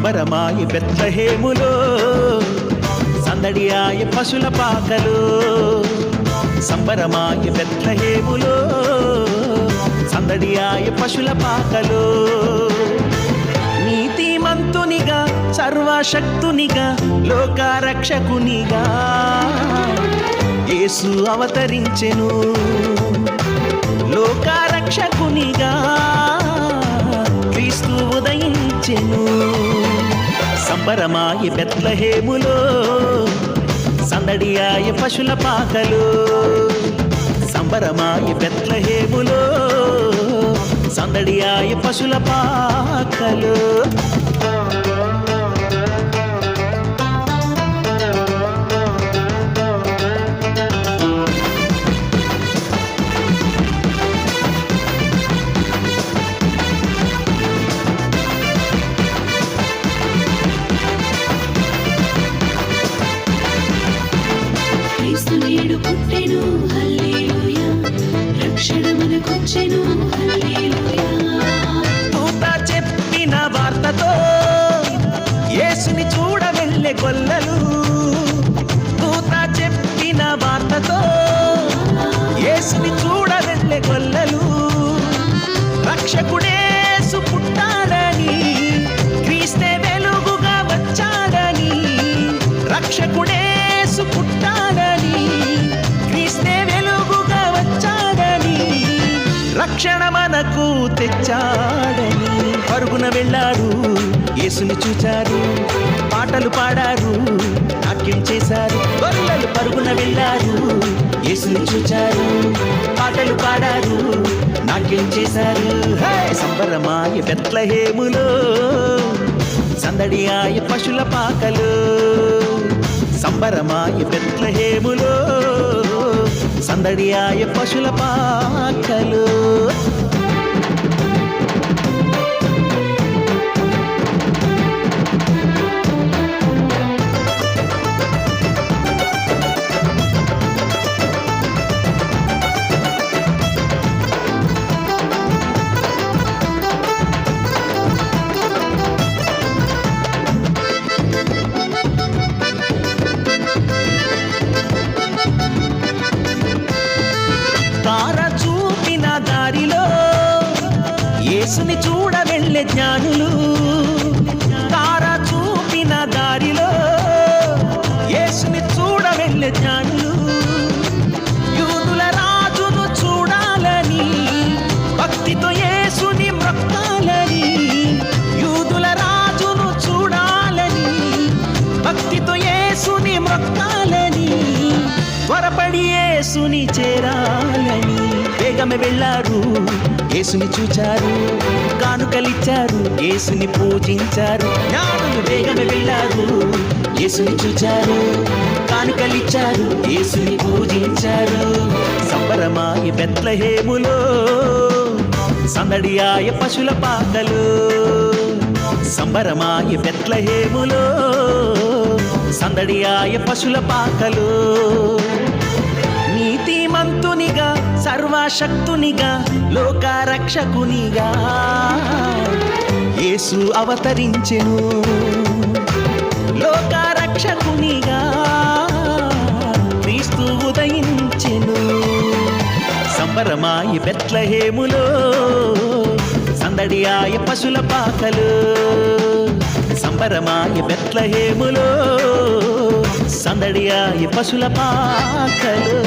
సంబరమాయి బెత్లెహేములో, సందడియాయ పశుల పాకలు. సంబరమాయి బెత్లెహేములో, సందడియాయ పశుల పాకలు. నీతిమంతునిగా సర్వశక్తునిగా లోకరక్షకునిగా యేసు అవతరించెను. లోకరక్షకునిగా క్రీస్తు ఉదయించెను. సంబరమాయి బెత్లెహేములో, సందడియాయ పశుల పాకలు. సంబరమాయి బెత్లెహేములో, సందడియాయ పశుల పాకలు. క్రీస్తునేడు పుట్టెను హల్లెలూయా, రక్షణ మనకొచ్చెను హల్లెలూయా. దూత చెప్పిన వార్తతో యేసుని చూడ వెళ్ళే గొల్లలు. దూత చెప్పిన వార్తతో యేసుని చూడ వెళ్ళే గొల్లలు. రక్షకుడేసు పుట్టాడని, క్రీస్తే వెలుగుగా వచ్చాడని. రక్షకుడేసు పుట్టాడని, క్రీస్తే వెలుగుగా వచ్చాడని. రక్షణ మనకు తెచ్చాడని పరుగున వెళ్ళారు, యేసుని చూచారు, పాటలు పాడారు, నాట్యం చేశారు. గొల్లలు పరుగున వెళ్ళారు, యేసుని చూచారు, పాటలు పాడారు, నాట్యం చేశారు. సంబరమాయ బెత్లెహేములో, సందడియాయ పశుల పాకలు. సంబరమాయ బెత్లెహేములో, సందడియాయ పశుల పాకలు. తార చూపిన దారిలో యేసుని చూడ వెళ్ళే జ్ఞానులు. తార చూపిన దారిలో యేసుని చూడ వెళ్ళే జ్ఞానులు. యూదుల రాజును చూడాలని, భక్తితో యేసుని మొక్కాలని. యూదుల రాజును చూడాలని, భక్తితో యేసుని మొక్కాలని. త్వరపడి యేసుని చేరాలని వేగమే వెళ్ళారు, యేసుని చూచారు, కానుకలిచ్చారు, యేసుని పూజించారు. జ్ఞానులు వేగమే వెళ్ళారు, యేసుని చూచారు, కానుకలిచ్చారు, యేసుని పూజించారు. సంబరమాయ బెత్లెహేములో, సందడియాయ పశుల పాకలు. సంబరమాయ బెత్లెహేములో, సందడియాయ పశుల పాకలు. నీతిమంతునిగా సర్వశక్తునిగా లోకరక్షకునిగా యేసు అవతరించెను. లోకరక్షకునిగా క్రీస్తు ఉదయించెను. సంబరమాయ బెత్లెహేములో, సందడియాయ పశుల పాకలు. సంబరమాయ బెత్లెహేములో, సందడియాయ పశుల పాకలు.